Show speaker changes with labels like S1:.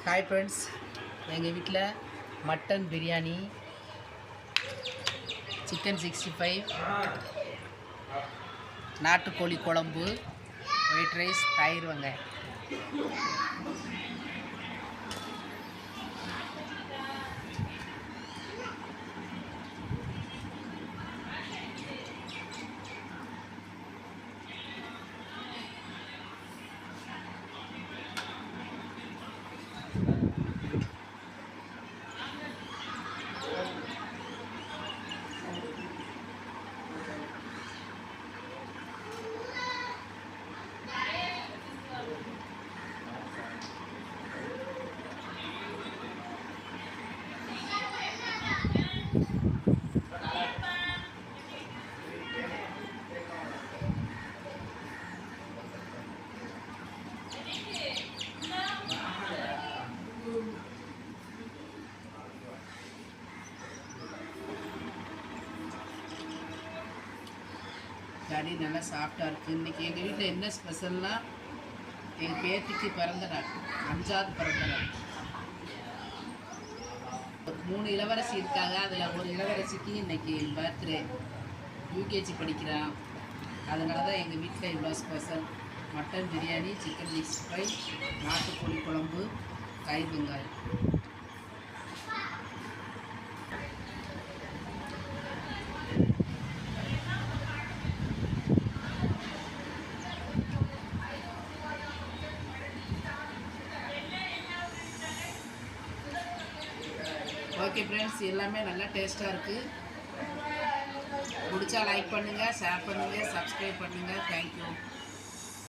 S1: Hi friends, எங்கள் வீட்டில் mutton biryani, chicken 65, நாட்டுக்கோழி குழம்பு, ஒயிட் ரைஸ், தயிர் வெங்காயம். கறி நல்லா சாஃப்டாக இருக்குது. இன்றைக்கி எங்கள் வீட்டில் என்ன ஸ்பெஷல்னால், எங்கள் பேத்திக்கு பிறந்த நாள், 5வது பிறந்த நாள். ஒரு 3 இளவரசி இருக்காங்க. அதில் ஒரு இளவரசிக்கு இன்றைக்கி பர்த்டே. யூகேஜி படிக்கிறான். அதனால தான் எங்கள் வீட்டில் இவ்வளோ ஸ்பெஷல். மட்டன் பிரியாணி, சிக்கன் 65, நாட்டுக்கோழி குழம்பு, தயிர் வெங்காயம். ஓகே ஃப்ரெண்ட்ஸ், எல்லாமே நல்லா டேஸ்ட்டாக இருக்குது. பிடிச்சா லைக் பண்ணுங்கள், ஷேர் பண்ணுங்கள், சப்ஸ்கிரைப் பண்ணுங்கள். தேங்க்யூ.